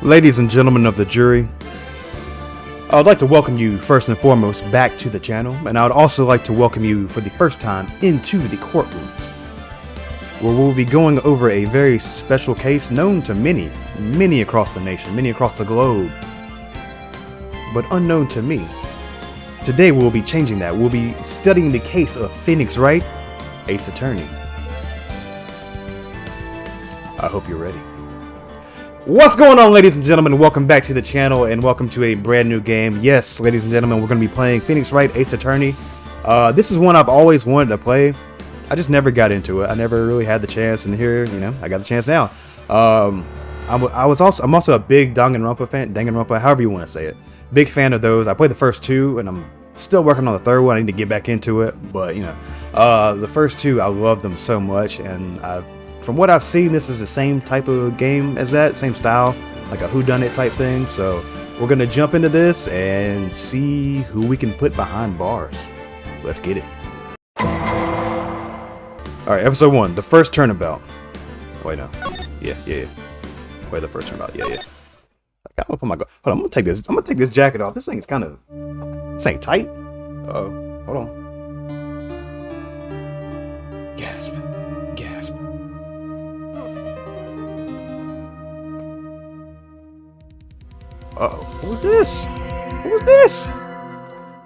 Ladies and gentlemen of the jury, I would like to welcome you first and foremost back to the channel, and I would also like to welcome you for the first time into the courtroom, where we'll be going over a very special case known to many across the nation, many across the globe, but unknown to me. Today we'll be changing that. We'll be studying the case of Phoenix Wright, Ace Attorney. I hope you're ready. What's going on, ladies and gentlemen? Welcome back to the channel and welcome to a brand new game. Yes, ladies and gentlemen, we're going to be playing Phoenix Wright, Ace Attorney. This is one I've always wanted to play. I just never got into it. I never really had the chance, and here, you know, I got the chance now. I'm also a big Danganronpa fan, however you want to say it. Big fan of those. I played the first two, and I'm still working on the third one. I need to get back into it, but you know, the first two, I love them so much, and from what I've seen, this is the same type of game as that, same style, like a whodunit type thing. So we're gonna jump into this and see who we can put behind bars. Let's get it. All right, episode 1, the first turnabout. Wait, no, yeah. Wait, the first turnabout, yeah. I'm gonna put my hold on. I'm gonna take this jacket off. This thing is kind of, this ain't tight. Uh-oh, hold on. Gasp. Uh-oh. What was this?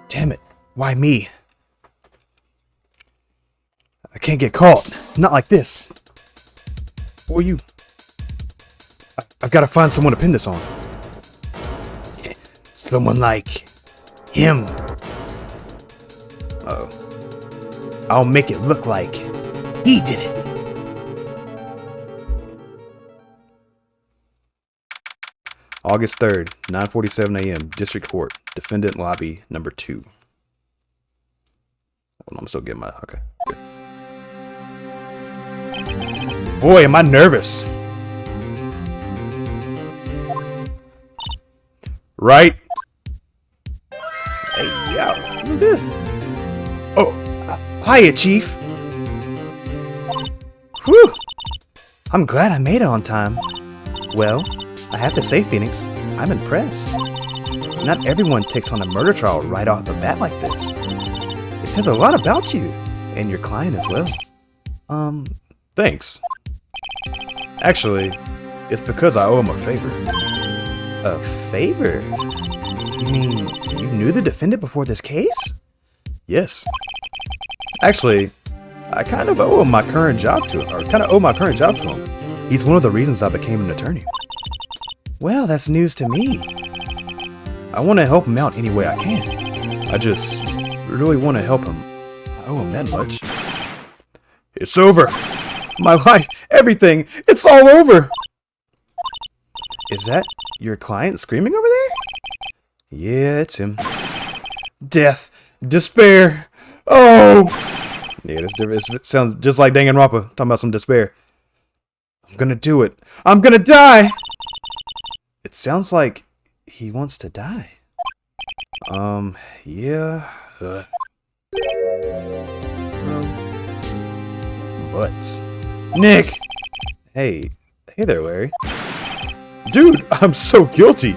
Damn it. Why me? I can't get caught. Not like this. Who are you? I've got to find someone to pin this on. Someone like him. Uh-oh. I'll make it look like he did it. August 3rd, 9:47 a.m. District Court, Defendant Lobby number 2. Hold on, I'm still getting my, okay. Boy, am I nervous. Right? Hey, yo, who's this? Oh, hiya, Chief. Whew. I'm glad I made it on time. Well, I have to say, Phoenix, I'm impressed. Not everyone takes on a murder trial right off the bat like this. It says a lot about you, and your client as well. Thanks. Actually, it's because I owe him a favor. A favor? You mean you knew the defendant before this case? Yes. Actually, I kind of owe my current job to him, He's one of the reasons I became an attorney. Well, that's news to me. I want to help him out any way I can. I just really want to help him. I owe him that much. It's over. My life, everything, it's all over. Is that your client screaming over there? Yeah, it's him. Death, despair. Oh! Yeah, this sounds just like Danganronpa, talking about some despair. I'm gonna do it. I'm gonna die! It sounds like he wants to die. Yeah. Butts. Nick! Hey there, Larry. Dude, I'm so guilty.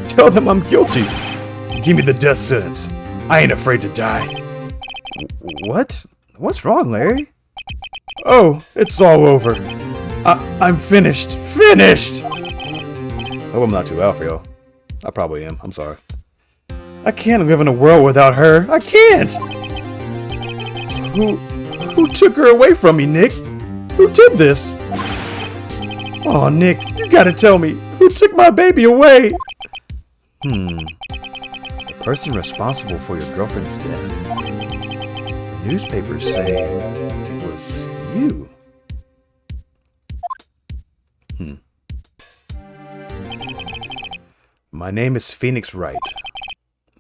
Tell them I'm guilty. Give me the death sentence. I ain't afraid to die. What? What's wrong, Larry? Oh, it's all over. I'm finished. Finished! I hope I'm not too loud for y'all. I probably am. I'm sorry. I can't live in a world without her. I can't! Who took her away from me, Nick? Who did this? Oh, Nick, you gotta tell me. Who took my baby away? The person responsible for your girlfriend's death. The newspapers say it was you. My name is Phoenix Wright.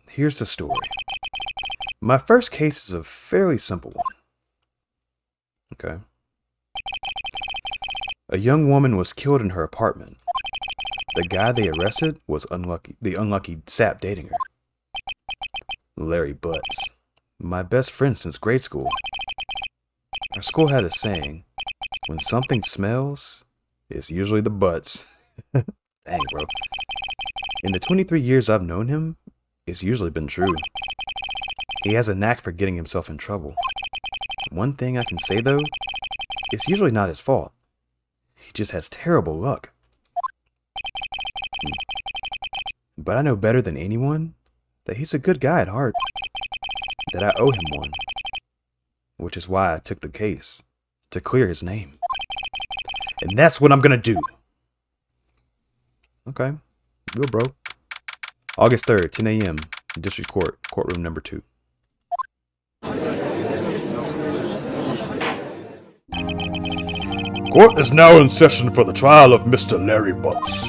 Here's the story. My first case is a fairly simple one. Okay. A young woman was killed in her apartment. The guy they arrested was the unlucky sap dating her. Larry Butts. My best friend since grade school. Our school had a saying, when something smells, it's usually the butts. Dang, bro. In the 23 years I've known him, it's usually been true. He has a knack for getting himself in trouble. One thing I can say, though, it's usually not his fault. He just has terrible luck. But I know better than anyone that he's a good guy at heart. That I owe him one. Which is why I took the case. To clear his name. And that's what I'm gonna do. Okay. Real bro. August 3rd, 10 a.m. District Court, courtroom number 2. Court is now in session for the trial of Mr. Larry Butts.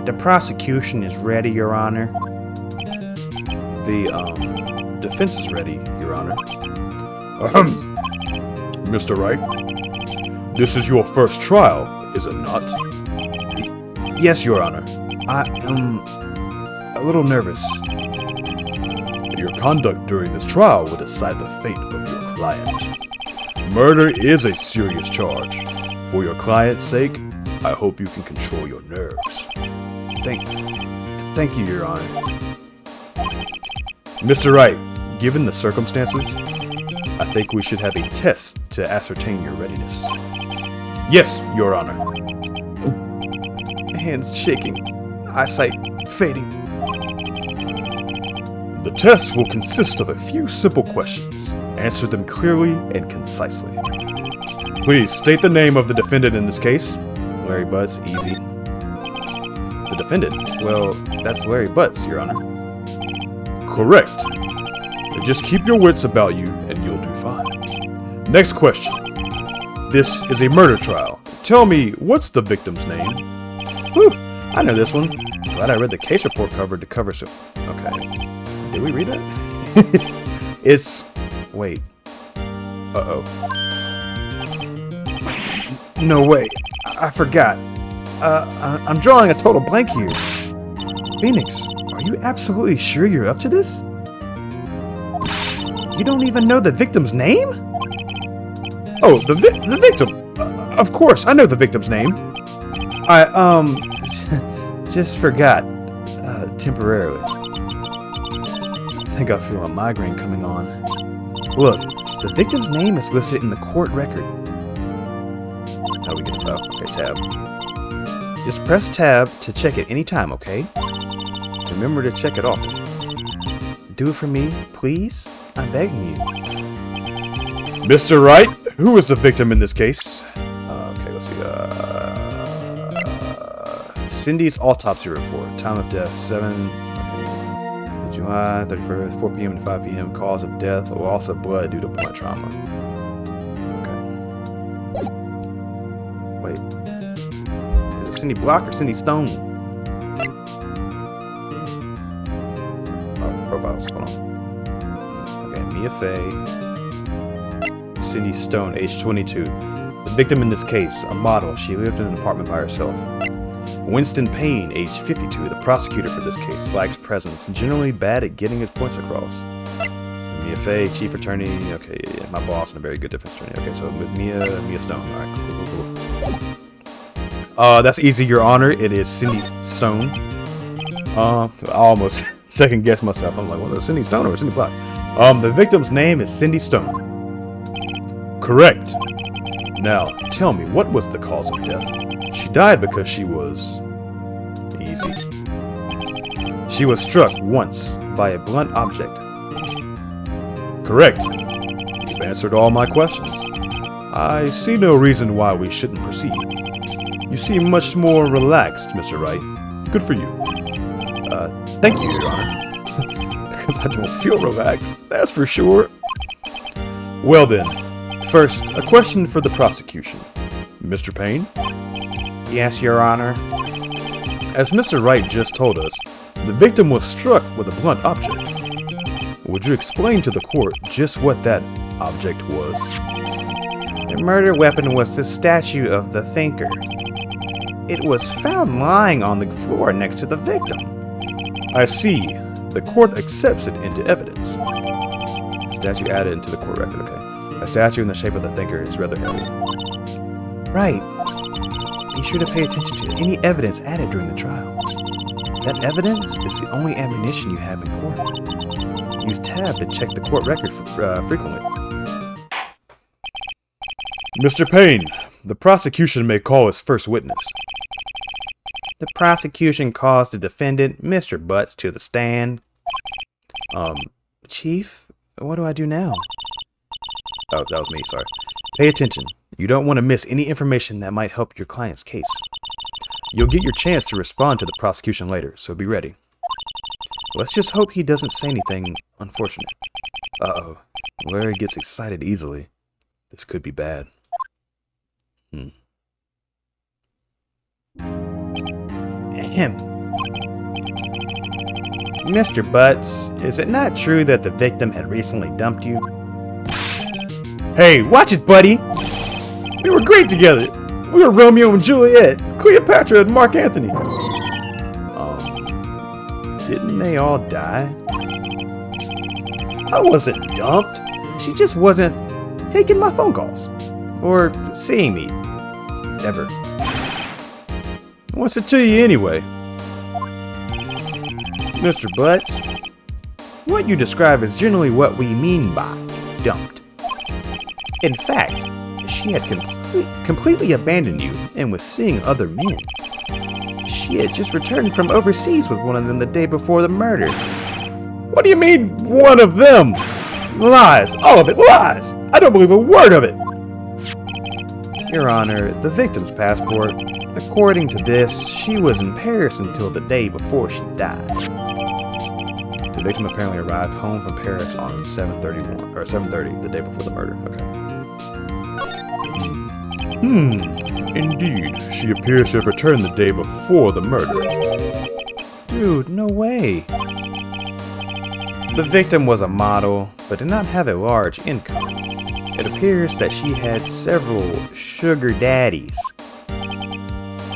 The prosecution is ready, Your Honor. The, defense is ready, Your Honor. Mr. Wright, this is your first trial, is it not? Yes, Your Honor. I am a little nervous. Your conduct during this trial will decide the fate of your client. Murder is a serious charge. For your client's sake, I hope you can control your nerves. Thank you, Your Honor. Mr. Wright, given the circumstances, I think we should have a test to ascertain your readiness. Yes, Your Honor. Hands shaking, eyesight fading. The test will consist of a few simple questions. Answer them clearly and concisely. Please state the name of the defendant in this case. Larry Butts, easy. The defendant? Well, that's Larry Butts, Your Honor. Correct. Just keep your wits about you and you'll do fine. Next question. This is a murder trial. Tell me, what's the victim's name? Whew, I know this one. Glad I read the case report cover to cover so... Okay. Did we read that? It's... Wait. Uh-oh. No way. I forgot. I'm drawing a total blank here. Phoenix, are you absolutely sure you're up to this? You don't even know the victim's name? Oh, the victim. Of course, I know the victim's name. I, just forgot. Temporarily. I think I feel a migraine coming on. Look, the victim's name is listed in the court record. How we get it? Oh, okay, tab. Just press tab to check it anytime, okay? Remember to check it often. Do it for me, please? I'm begging you. Mr. Wright, who is the victim in this case? Okay, let's see. Cindy's autopsy report. Time of death, 7 July 31st, 4 p.m. to 5 p.m. Cause of death or loss of blood due to blunt trauma. Okay. Wait. Is it Cindy Block or Cindy Stone? Oh, profiles. Hold on. Okay, Mia Fey. Cindy Stone, age 22. The victim in this case, a model. She lived in an apartment by herself. Winston Payne, age 52, the prosecutor for this case, lacks presence, generally bad at getting his points across. Mia Fey, chief attorney, okay, yeah, my boss and a very good defense attorney. Okay, so with Mia Stone, alright, cool. That's easy, Your Honor, it is Cindy Stone. I almost second guessed myself, I'm like, well, Cindy Stone or Cindy Block? The victim's name is Cindy Stone. Correct. Now, tell me, what was the cause of death? She died because she was... Easy. She was struck once by a blunt object. Correct. You've answered all my questions. I see no reason why we shouldn't proceed. You seem much more relaxed, Mr. Wright. Good for you. Thank you, Your Honor. Because I don't feel relaxed, that's for sure. Well then, first, a question for the prosecution. Mr. Payne? Yes, Your Honor. As Mr. Wright just told us, the victim was struck with a blunt object. Would you explain to the court just what that object was? The murder weapon was the statue of the thinker. It was found lying on the floor next to the victim. I see. The court accepts it into evidence. Statue added into the court record, okay. A statue in the shape of the thinker is rather heavy. Right. Be sure to pay attention to any evidence added during the trial. That evidence is the only ammunition you have in court. Use tab to check the court record frequently. Mr. Payne, the prosecution may call as first witness. The prosecution calls the defendant, Mr. Butts, to the stand. Chief, what do I do now? Oh, that was me, sorry. Pay attention. You don't want to miss any information that might help your client's case. You'll get your chance to respond to the prosecution later, so be ready. Let's just hope he doesn't say anything unfortunate. Uh-oh. Larry gets excited easily. This could be bad. Ahem. Mr. Butts, is it not true that the victim had recently dumped you? Hey, watch it, buddy! We were great together! We were Romeo and Juliet, Cleopatra and Mark Antony. Didn't they all die? I wasn't dumped. She just wasn't taking my phone calls. Or seeing me. Ever. What's it to you anyway? Mr. Butts, what you describe is generally what we mean by dumped. In fact, she had completely abandoned you and was seeing other men. She had just returned from overseas with one of them the day before the murder. What do you mean, one of them? Lies! All of it lies! I don't believe a word of it! Your Honor, the victim's passport, according to this, she was in Paris until the day before she died. The victim apparently arrived home from Paris on 7:30, the day before the murder. Okay. Indeed, she appears to have returned the day before the murder. Dude, no way. The victim was a model, but did not have a large income. It appears that she had several sugar daddies.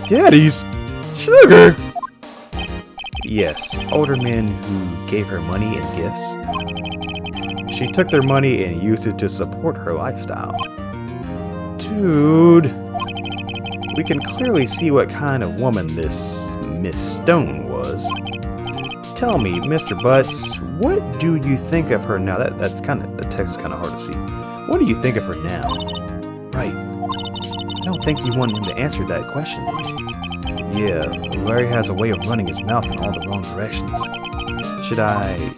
Daddies? Sugar? Yes, older men who gave her money and gifts. She took their money and used it to support her lifestyle. Dude, we can clearly see what kind of woman this Miss Stone was. Tell me, Mr. Butts, what do you think of her now? The text is kind of hard to see. What do you think of her now? Right. I don't think you want him to answer that question. Yeah, Larry has a way of running his mouth in all the wrong directions. Should I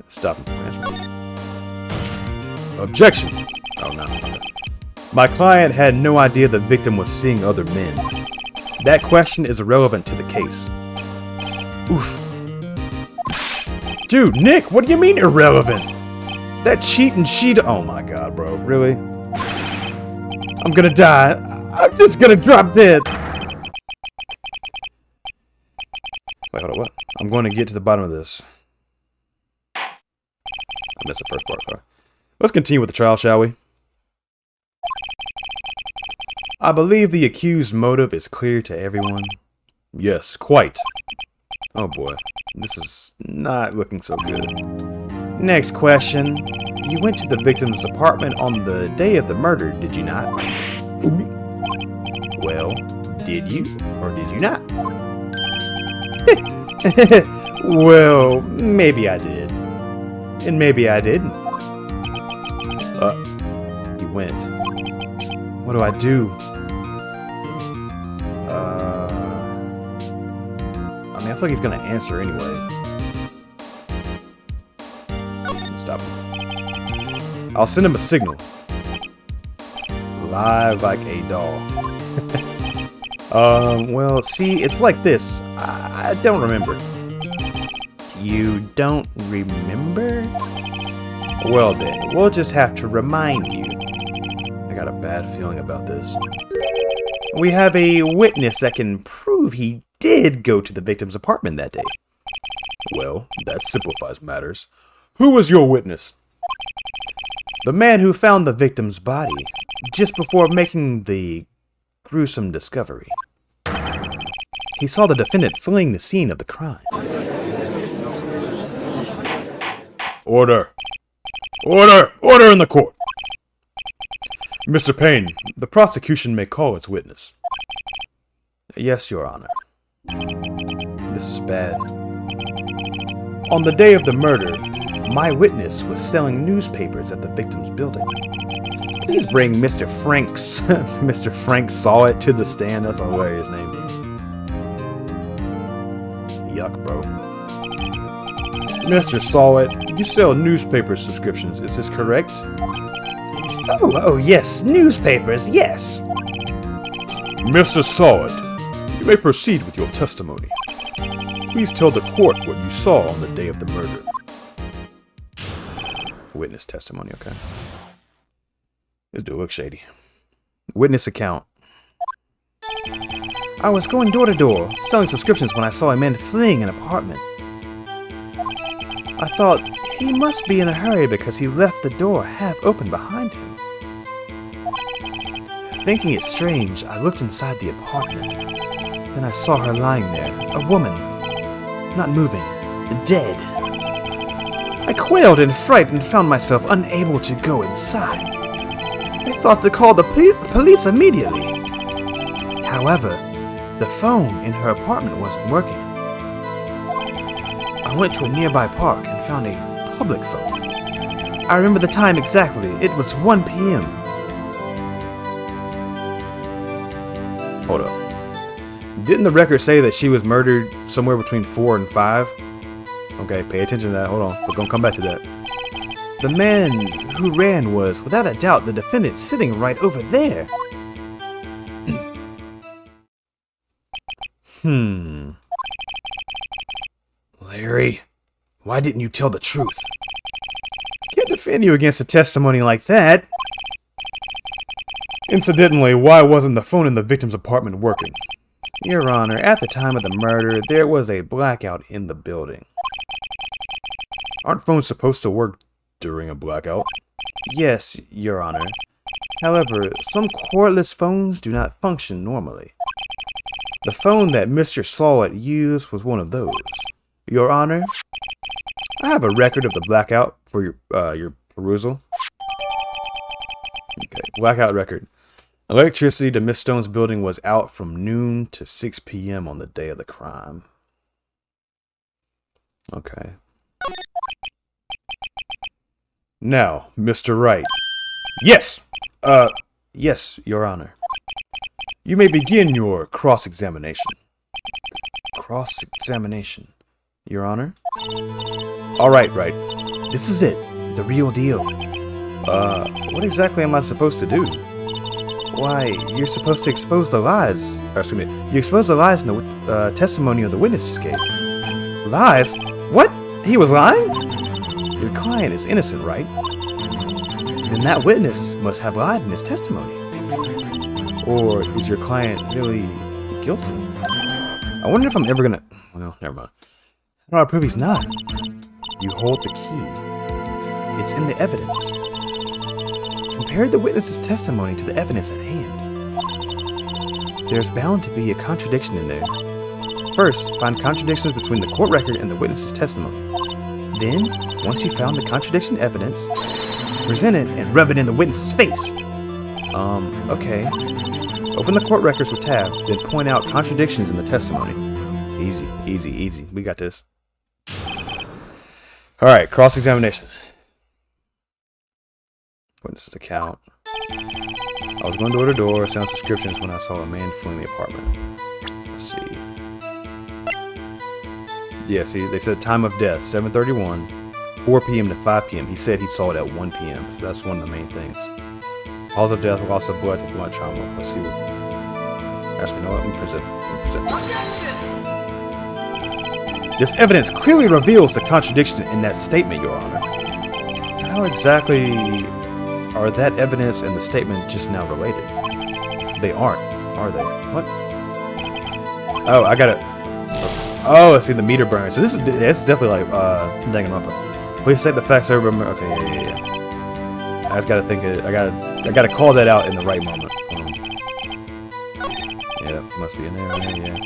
stop him from answering? Objection! Oh, no. Okay. My client had no idea the victim was seeing other men. That question is irrelevant to the case. Oof. Dude, Nick, what do you mean irrelevant? That cheating oh my god, bro. Really? I'm gonna die. I'm just gonna drop dead. Wait, hold on, what? I'm going to get to the bottom of this. I missed the first part, sorry. Let's continue with the trial, shall we? I believe the accused's motive is clear to everyone. Yes, quite. Oh boy, this is not looking so good. Next question. You went to the victim's apartment on the day of the murder, did you not? Well, did you or did you not? Well, maybe I did. And maybe I didn't. You went. What do I do? I mean, I feel like he's gonna answer anyway. Stop him. I'll send him a signal. Live like a doll. Well, see, it's like this. I don't remember. You don't remember? Well then, we'll just have to remind you. I got a bad feeling about this. We have a witness that can prove he did go to the victim's apartment that day. Well, that simplifies matters. Who was your witness? The man who found the victim's body just before making the gruesome discovery. He saw the defendant fleeing the scene of the crime. Order! Order! Order in the court! Mr. Payne, the prosecution may call its witness. Yes, Your Honor. This is bad. On the day of the murder, my witness was selling newspapers at the victim's building. Please bring Mr. Franks, Mr. Frank Sawit to the stand. That's a hilarious name. Yuck, bro. Mr. Sawit, you sell newspaper subscriptions, is this correct? Oh, yes, newspapers, yes. Mr. Sawit, you may proceed with your testimony. Please tell the court what you saw on the day of the murder. Witness testimony, okay. This dude looks shady. Witness account. I was going door to door, selling subscriptions when I saw a man fleeing an apartment. I thought he must be in a hurry because he left the door half open behind him. Thinking it strange, I looked inside the apartment. Then I saw her lying there, a woman, not moving, dead. I quailed in fright and found myself unable to go inside. I thought to call the police immediately. However, the phone in her apartment wasn't working. I went to a nearby park and found a public phone. I remember the time exactly. It was 1 p.m. Hold up. Didn't the record say that she was murdered somewhere between 4 and 5? Okay, pay attention to that. Hold on. We're gonna come back to that. The man who ran was, without a doubt, the defendant sitting right over there. Larry, why didn't you tell the truth? I can't defend you against a testimony like that. Incidentally, why wasn't the phone in the victim's apartment working? Your Honor, at the time of the murder, there was a blackout in the building. Aren't phones supposed to work during a blackout? Yes, Your Honor. However, some cordless phones do not function normally. The phone that Mr. Sawit used was one of those. Your Honor, I have a record of the blackout for your perusal. Okay, blackout record. Electricity to Miss Stone's building was out from noon to 6 p.m. on the day of the crime. Okay. Now, Mr. Wright. Yes! Yes, Your Honor. You may begin your cross-examination. Cross-examination, Your Honor? All right, Wright. This is it. The real deal. What exactly am I supposed to do? Why, you're supposed to expose the lies. Or, excuse me, you expose the lies in the testimony of the witness just gave. Lies? What? He was lying? Your client is innocent, right? Then that witness must have lied in his testimony. Or is your client really guilty? I wonder if I'm ever gonna... Well, never mind. How do I prove he's not? You hold the key. It's in the evidence. Compare the witness's testimony to the evidence at hand. There's bound to be a contradiction in there. First, find contradictions between the court record and the witness's testimony. Then, once you found the contradiction evidence, present it and rub it in the witness's face. Okay. Open the court records with tab, then point out contradictions in the testimony. Easy, easy, easy. We got this. Alright, cross-examination. Witness's account. I was going door to door, selling subscriptions when I saw a man fleeing the apartment. Let's see. Yeah, see, they said time of death, 7:31, 4 p.m. to 5 p.m. He said he saw it at 1 p.m. So that's one of the main things. Cause of death, loss of blood to blood trauma. Let's see what... Actually, no, let me present. This evidence clearly reveals the contradiction in that statement, Your Honor. How exactly are that evidence and the statement just now related? They aren't, are they? What? Oh, I got it. Oh, I see the meter burning. So this is definitely like Danganronpa. Please state the facts over. Okay, yeah. I just gotta think it. I gotta call that out in the right moment. Yeah, must be in there. Yeah.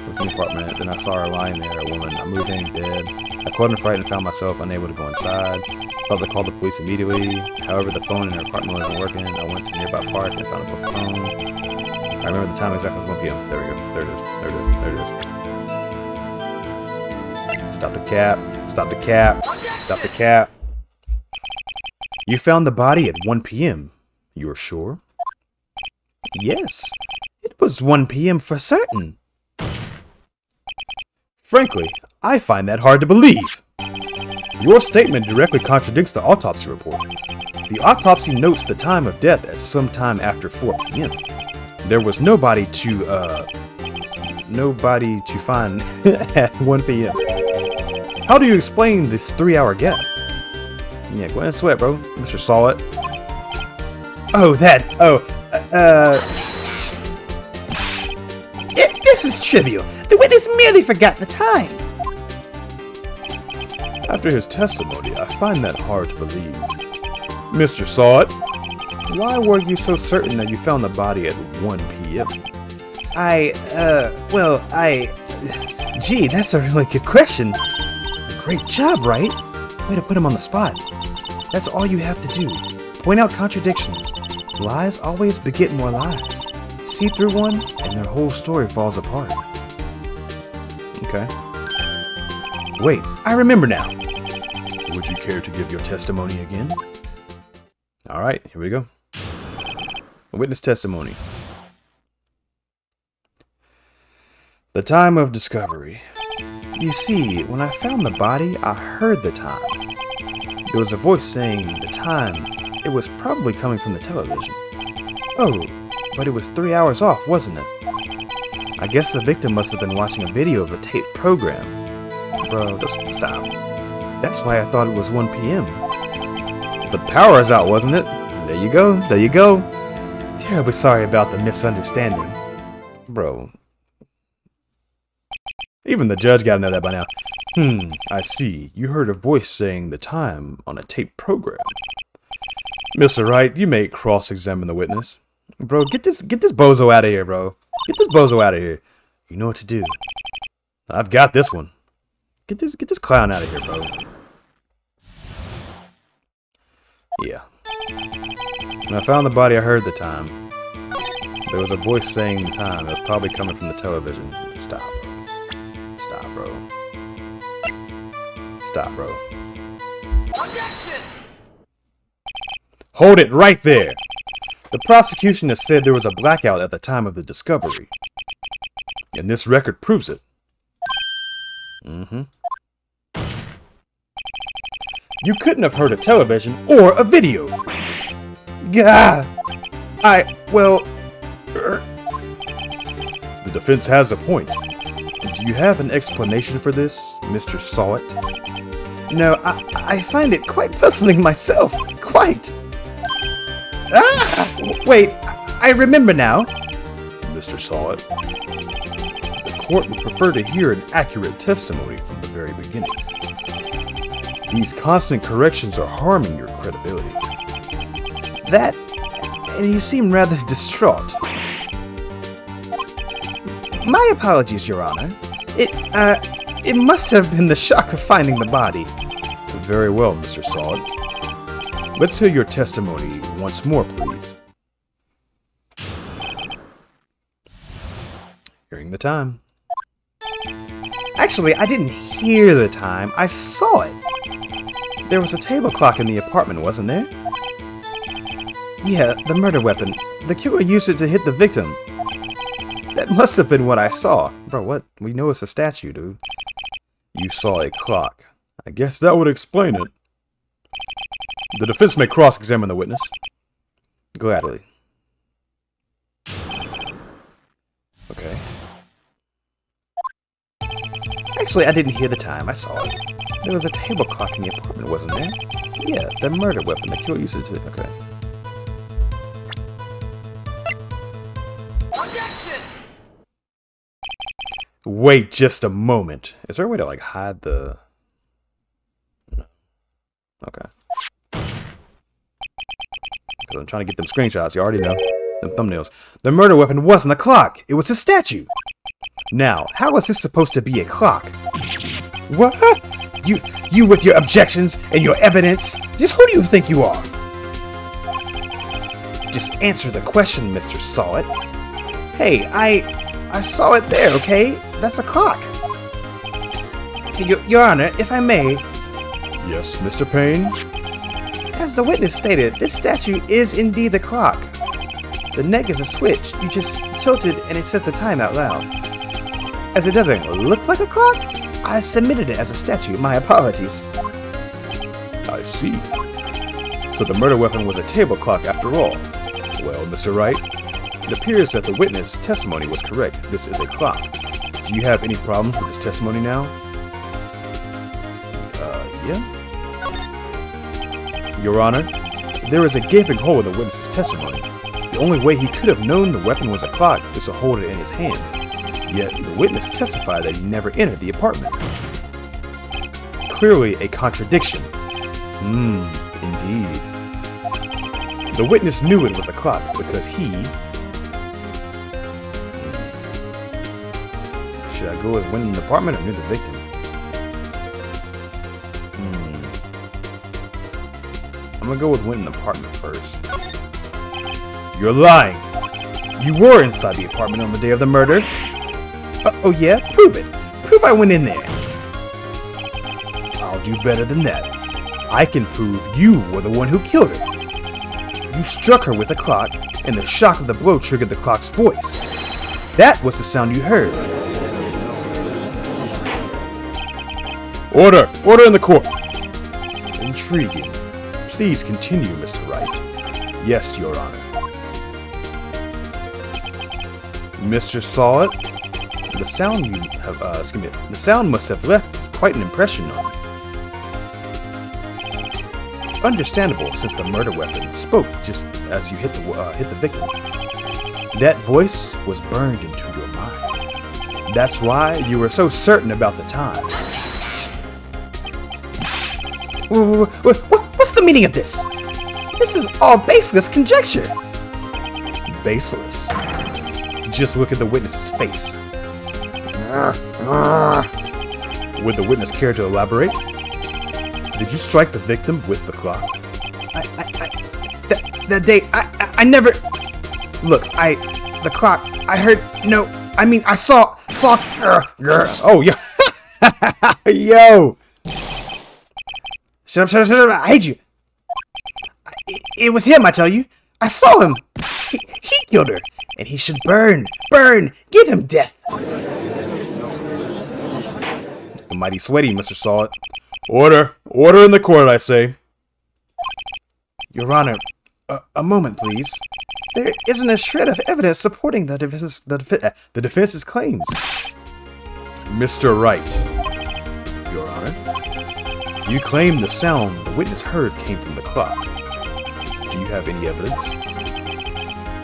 Looked in the apartment, then I saw her lying there, a woman. I moved in, dead. I called in a fright and found myself unable to go inside. Felt to call the police immediately. However, the phone in her apartment wasn't working. I went to a nearby park and found a book phone. I remember the time exactly was 1 p.m. There we go. There it is. There it is. There it is. Stop the cap. Stop the cap. Stop the cap. You found the body at 1 p.m. You're sure? Yes. It was 1 p.m. for certain. Frankly, I find that hard to believe. Your statement directly contradicts the autopsy report. The autopsy notes the time of death as sometime after 4 p.m. There was nobody to find at 1 p.m. How do you explain this 3-hour gap? Yeah, go ahead and sweat, bro. Mr. Sawit. This is trivial. The witness merely forgot the time. After his testimony, I find that hard to believe. Mr. Sawit, why were you so certain that you found the body at 1 p.m.? Gee, that's a really good question. Great job, Wright. Way to put him on the spot. That's all you have to do. Point out contradictions. Lies always beget more lies. See through one, and their whole story falls apart. Okay. Wait, I remember now. Would you care to give your testimony again? Alright, here we go. Witness testimony. The time of discovery. You see, when I found the body, I heard the time. There was a voice saying the time. It was probably coming from the television. Oh, but it was 3 hours off, wasn't it? I guess the victim must have been watching a video of a taped program. Bro, just stop. That's why I thought it was 1 p.m. The power is out, wasn't it? There you go. There you go. Terribly sorry about the misunderstanding. Bro. Even the judge gotta know that by now. I see. You heard a voice saying the time on a tape program. Mr. Wright, you may cross-examine the witness. Bro, get this bozo out of here, bro. Get this bozo out of here. You know what to do. I've got this one. Get this clown out of here, bro. Yeah. When I found the body, I heard the time. There was a voice saying the time. It was probably coming from the television. Stop. Stop, bro. Stop, bro. Objection! Hold it right there. The prosecution has said there was a blackout at the time of the discovery. And this record proves it. You couldn't have heard a television or a video. Gah! The defense has a point. Do you have an explanation for this, Mr. Sawit? No, I find it quite puzzling myself. Quite. Wait, I remember now. Mr. Sawit, the court would prefer to hear an accurate testimony from the very beginning. These constant corrections are harming your credibility. That, and you seem rather distraught. My apologies, Your Honor. It must have been the shock of finding the body. Very well, Mr. Sawit. Let's hear your testimony once more, please. Hearing the time. Actually, I didn't hear the time. I saw it. There was a table clock in the apartment, wasn't there? Yeah, the murder weapon. The killer used it to hit the victim. That must have been what I saw. Bro, what? We know it's a statue, dude. You saw a clock. I guess that would explain it. The defense may cross-examine the witness. Gladly. Okay. Actually, I didn't hear the time. I saw it. There was a table clock in the apartment, wasn't there? Yeah, the murder weapon. The killer used it to... Okay. Objection! Wait just a moment. Is there a way to, like, hide the... No. Okay. Because I'm trying to get them screenshots. You already know. Them thumbnails. The murder weapon wasn't a clock. It was a statue. Now, how is this supposed to be a clock? What? You with your objections and your evidence? Just who do you think you are? Just answer the question, Mr. Sawit. Hey, I saw it there, okay? That's a clock. Your Honor, if I may. Yes, Mr. Payne? As the witness stated, this statue is indeed the clock. The neck is a switch. You just tilt it and it says the time out loud. As it doesn't look like a clock, I submitted it as a statue. My apologies. I see. So the murder weapon was a table clock after all. Well, Mr. Wright, it appears that the witness' testimony was correct. This is a clock. Do you have any problems with this testimony now? Yeah? Your Honor, there is a gaping hole in the witness's testimony. The only way he could have known the weapon was a clock is to hold it in his hand. Yet the witness testified that he never entered the apartment. Clearly a contradiction. Indeed. The witness knew it was a clock because he... Should I go with went in the apartment or knew the victim? I'm gonna go with went in the apartment first. You're lying! You were inside the apartment on the day of the murder! Oh yeah? Prove it! Prove I went in there! I'll do better than that. I can prove you were the one who killed her. You struck her with a clock, and the shock of the blow triggered the clock's voice. That was the sound you heard. Order! Order in the court! Intriguing. Please continue, Mr. Wright. Yes, Your Honor. Mr. Sawit, the sound you have, the sound must have left quite an impression on you. Understandable, since the murder weapon spoke just as you hit the victim. That voice was burned into your mind. That's why you were so certain about the time. What's the meaning of this? This is all baseless conjecture. Baseless? Just look at the witness's face. Would the witness care to elaborate? Did you strike the victim with the clock? That day, I never... Look, the clock, I heard, no, I mean, I saw, oh, yo, yo. Shut up, I hate you. It was him, I tell you. I saw him. He killed her, and he should burn, give him death. Mighty sweaty, Mr. Sawit. Order! Order in the court, I say. Your Honor, a moment, please. There isn't a shred of evidence supporting the defense's claims. Mr. Wright. Your Honor, you claim the sound the witness heard came from the clock. Do you have any evidence?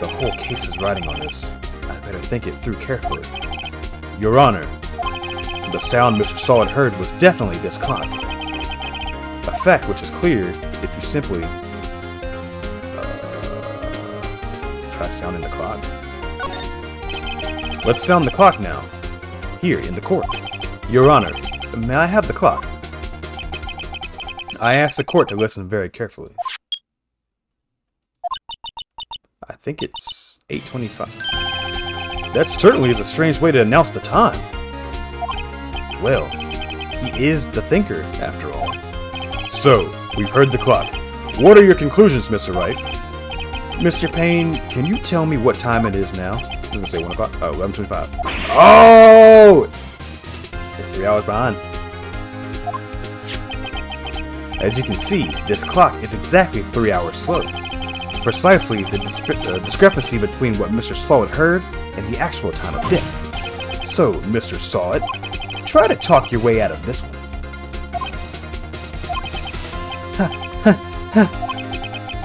The whole case is riding on this. I better think it through carefully. Your Honor, the sound Mr. Sawit heard was definitely this clock. A fact which is clear if you simply try sounding the clock. Let's sound the clock now. Here in the court. Your Honor, may I have the clock? I ask the court to listen very carefully. I think it's 8:25. That certainly is a strange way to announce the time. Well, he is the thinker, after all. So, we've heard the clock. What are your conclusions, Mr. Wright? Mr. Payne, can you tell me what time it is now? I was gonna say 1 o'clock. Oh, 11:25. Oh! You're 3 hours behind. As you can see, this clock is exactly 3 hours slow. Precisely the discrepancy between what Mr. Sawit heard and the actual time of death. So, Mr. Sawit, try to talk your way out of this one.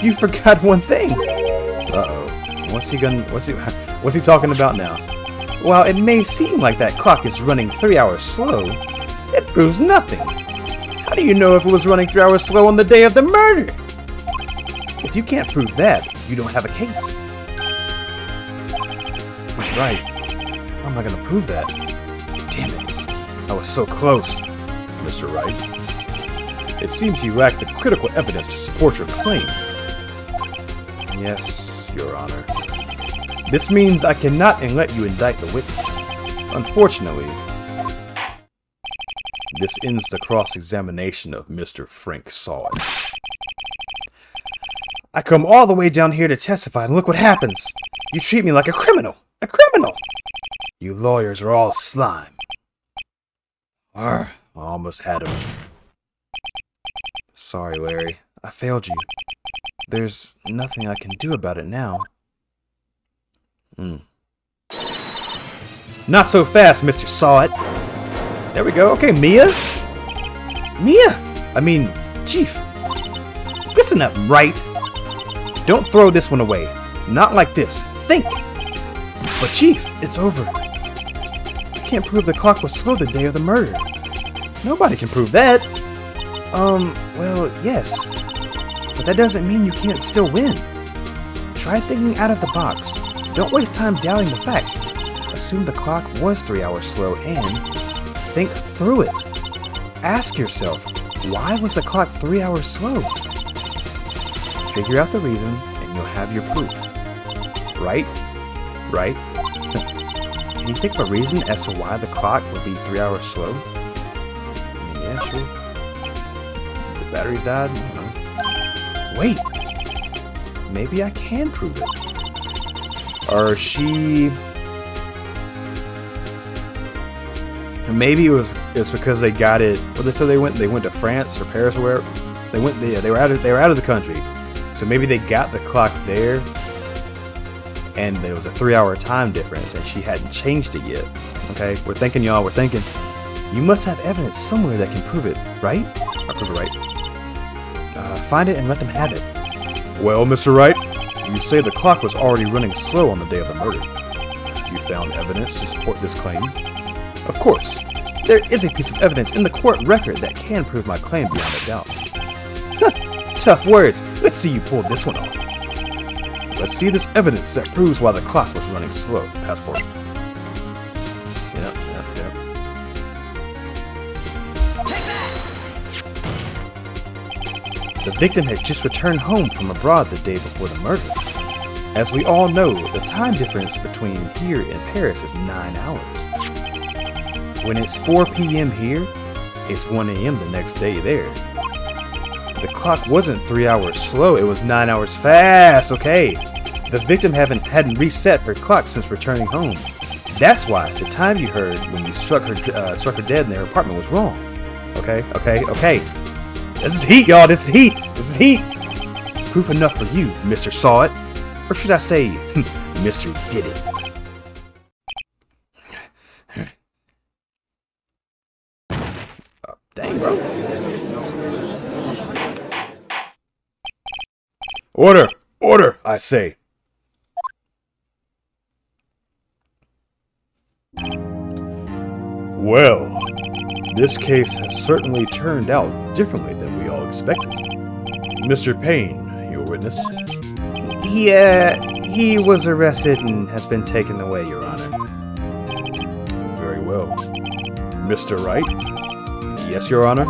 You forgot one thing. Uh-oh. What's he talking about now? While it may seem like that clock is running 3 hours slow, it proves nothing. How do you know if it was running 3 hours slow on the day of the murder? If you can't prove that, you don't have a case. That's right. How am I going to prove that? Damn it. I was so close. Mr. Wright, it seems you lack the critical evidence to support your claim. Yes, Your Honor. This means I cannot and let you indict the witness. Unfortunately, this ends the cross-examination of Mr. Frank Sawit. I come all the way down here to testify, and look what happens. You treat me like a criminal. A criminal! You lawyers are all slime. I almost had him. Sorry, Larry. I failed you. There's nothing I can do about it now. Not so fast, Mr. Sawit. There we go. Okay, Mia? Chief. Listen up, Wright. Don't throw this one away. Not like this. Think. But Chief, it's over. I can't prove the clock was slow the day of the murder. Nobody can prove that. Well, yes. But that doesn't mean you can't still win. Try thinking out of the box. Don't waste time doubting the facts. Assume the clock was 3 hours slow and think through it. Ask yourself, why was the clock 3 hours slow? Figure out the reason and you'll have your proof. Right? Right? Can you think of a reason as to why the clock would be 3 hours slow? Yeah, sure. The batteries died? Wait! Maybe I can prove it. Or she... Maybe it's because they got it. Well, they said they went to France or Paris or wherever. They were out of the country. So maybe they got the clock there, and there was a 3-hour time difference, and she hadn't changed it yet. Okay, we're thinking, y'all. We're thinking. You must have evidence somewhere that can prove it, right? Or prove it right. Find it and let them have it. Well, Mr. Wright, you say the clock was already running slow on the day of the murder. You found evidence to support this claim? Of course. There is a piece of evidence in the court record that can prove my claim beyond a doubt. Tough words. Let's see you pull this one off. Let's see this evidence that proves why the clock was running slow. Passport. Yep. The victim had just returned home from abroad the day before the murder. As we all know, the time difference between here and Paris is 9 hours. When it's 4 p.m. here, it's 1 a.m. the next day there. The clock wasn't 3 hours slow, it was 9 hours fast, okay? The victim hadn't reset her clock since returning home. That's why the time you heard when you struck her dead in their apartment was wrong. Okay? This is heat, y'all, this is heat! Proof enough for you, Mr. Sawit. Or should I say, Mr. Did It. Dang, bro. Order, I say. Well, this case has certainly turned out differently than we all expected. Mr. Payne, your witness. He was arrested and has been taken away, Your Honor. Very well. Mr. Wright? Yes, Your Honor.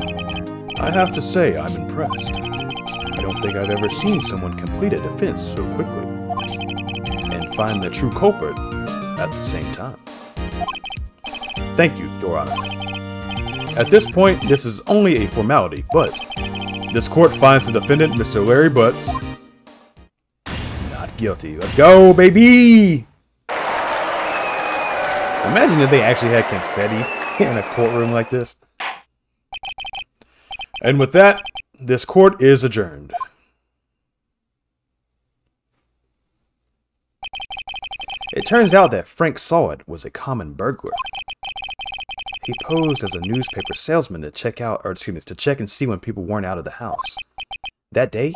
I have to say I'm impressed. I don't think I've ever seen someone complete a defense so quickly and find the true culprit at the same time. Thank you, Your Honor. At this point, this is only a formality, but this court finds the defendant, Mr. Larry Butts, not guilty. Let's go, baby! Imagine if they actually had confetti in a courtroom like this. And with that, this court is adjourned. It turns out that Frank Sawit was a common burglar. He posed as a newspaper salesman to check and see when people weren't out of the house. That day,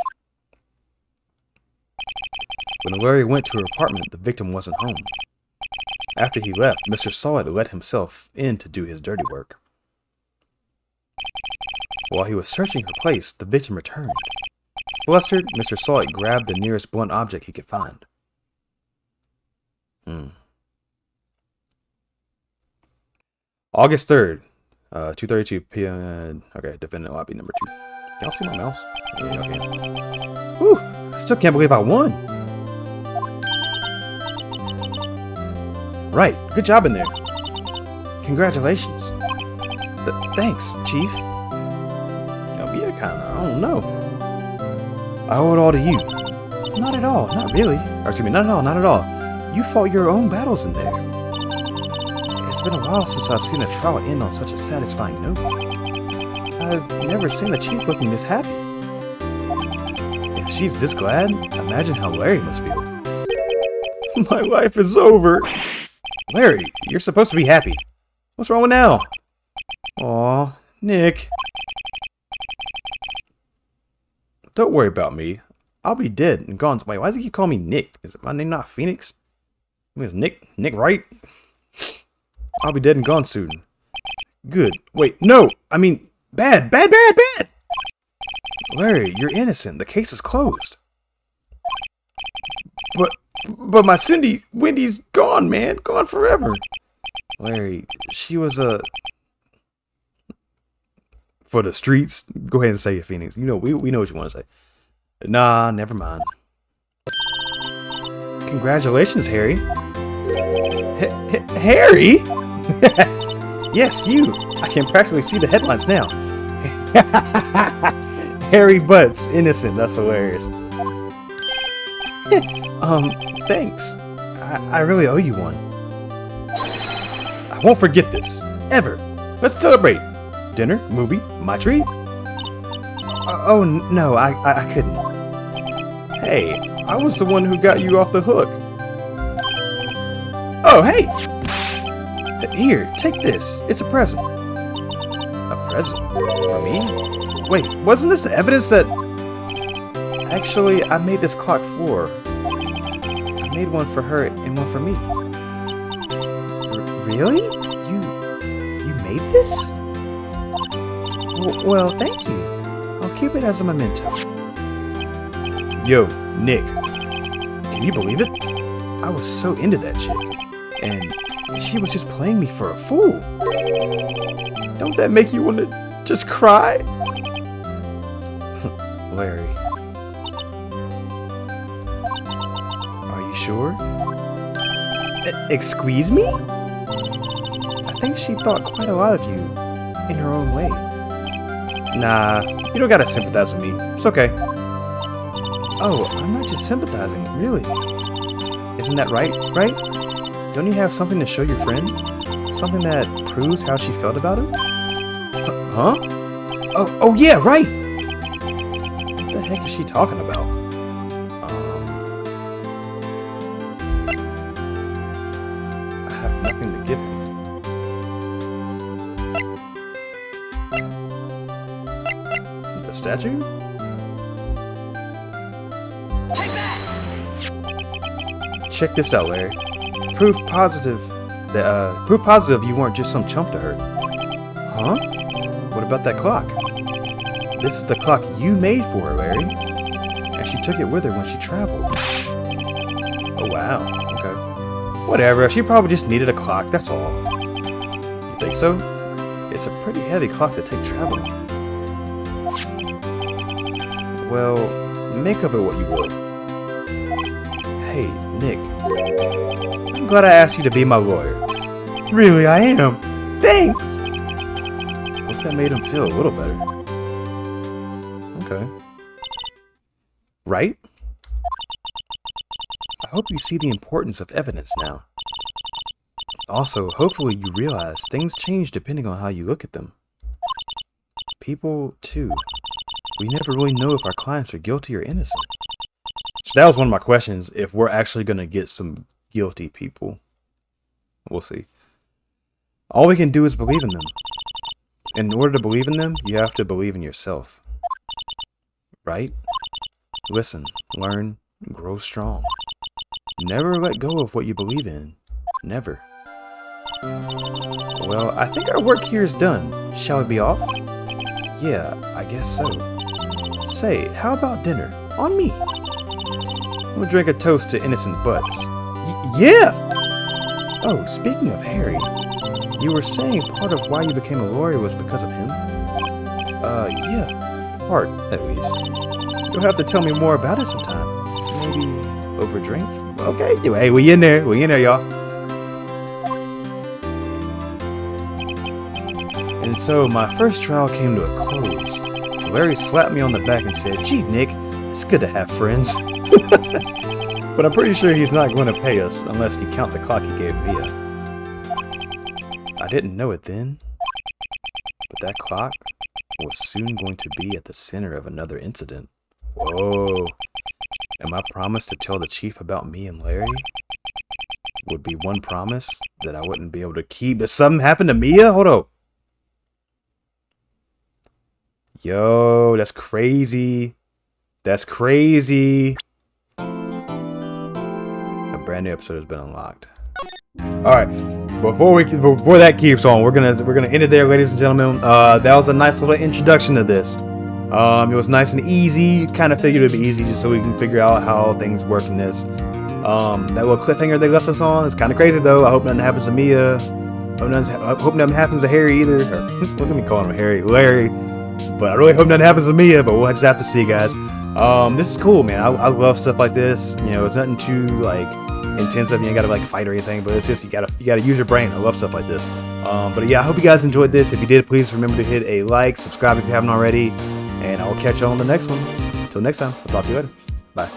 when Larry went to her apartment, the victim wasn't home. After he left, Mr. Sawit let himself in to do his dirty work. While he was searching her place, the victim returned. Flustered, Mr. Sawit grabbed the nearest blunt object he could find. August 3rd, 2:32 p.m. Okay, defendant lobby number 2. Y'all see my mouse? Yeah, okay. Whew, I still can't believe I won. Right, good job in there. Congratulations. Thanks, Chief. Yeah, kinda, I don't know. I owe it all to you. Not at all, not really. Or excuse me, not at all, not at all. You fought your own battles in there. It's been a while since I've seen a trial end on such a satisfying note. I've never seen the Chief looking this happy. If she's this glad, imagine how Larry must feel. My life is over. Larry, you're supposed to be happy. What's wrong with now? Aw, Nick. Don't worry about me. I'll be dead and gone. Wait, why does he keep calling me Nick? Is my name not Phoenix? I mean, it's Nick Wright? I'll be dead and gone soon. Good. Wait, no! I mean, bad! Larry, you're innocent. The case is closed. But my Wendy's gone, man. Gone forever. Larry, she was a... For the streets? Go ahead and say it, Phoenix. You know, we know what you want to say. Nah, never mind. Congratulations, Harry. Harry? Yes, you. I can practically see the headlines now. Harry Butts, innocent. That's hilarious. Thanks. I really owe you one. I won't forget this. Ever. Let's celebrate. Dinner, movie, my treat. Oh, no, I couldn't. Hey, I was the one who got you off the hook. Oh, hey! Here, take this. It's a present. A present? For me? Wait, wasn't this the evidence that... Actually, I made this clock for her. I made one for her and one for me. Really? You made this? Well, thank you. I'll keep it as a memento. Yo, Nick. Can you believe it? I was so into that chick. And she was just playing me for a fool. Don't that make you want to just cry? Larry. Are you sure? Excuse me? I think she thought quite a lot of you in her own way. Nah, you don't gotta sympathize with me. It's okay. Oh, I'm not just sympathizing, really. Isn't that right? Don't you have something to show your friend? Something that proves how she felt about him? Huh? Oh yeah, right! What the heck is she talking about? I have nothing to give him. The statue? Check this out, Larry. Proof positive you weren't just some chump to her. Huh? What about that clock? This is the clock you made for her, Larry. And she took it with her when she traveled. Oh, wow. Okay. Whatever. She probably just needed a clock. That's all. You think so? It's a pretty heavy clock to take traveling. Well, make of it what you will. Hey, Nick. I'm glad I asked you to be my lawyer. Really, I am. Thanks! Hope that made him feel a little better. Okay. Right? I hope you see the importance of evidence now. Also, hopefully you realize things change depending on how you look at them. People, too. We never really know if our clients are guilty or innocent. So that was one of my questions, if we're actually going to get some guilty people. We'll see. All we can do is believe in them. In order to believe in them, you have to believe in yourself. Right? Listen, learn, grow strong. Never let go of what you believe in. Never. Well, I think our work here is done. Shall we be off? Yeah, I guess so. Say, how about dinner? On me. We'll drink a toast to innocent butts. Yeah! Oh, speaking of Harry. You were saying part of why you became a lawyer was because of him? Yeah, part, at least. You'll have to tell me more about it sometime. Maybe over drinks? Okay, hey, we in there, y'all. And so my first trial came to a close. Larry slapped me on the back and said, "Gee, Nick, it's good to have friends." But I'm pretty sure he's not going to pay us unless you count the clock he gave Mia. I didn't know it then, but that clock was soon going to be at the center of another incident. Whoa. And my promise to tell the chief about me and Larry would be one promise that I wouldn't be able to keep if something happened to Mia? Hold up. Yo, that's crazy. That's crazy. A brand new episode has been unlocked. Alright, before that keeps on, we're gonna end it there, ladies and gentlemen. That was a nice little introduction to this. It was nice and easy. Kind of figured it'd be easy just so we can figure out how things work in this. That little cliffhanger they left us on is kind of crazy though. I hope nothing happens to Mia. I hope nothing happens to Harry either. Look at me calling him Harry, Larry. But I really hope nothing happens to Mia. But we'll just have to see, guys. This is cool, man. I love stuff like this. You know, it's nothing too like intensive. You ain't gotta like fight or anything, but it's just you gotta use your brain. I love stuff like this. But yeah, I hope you guys enjoyed this. If you did, please remember to hit a like, subscribe if you haven't already, and I will catch you on the next one. Until next time, I'll talk to you later. Bye.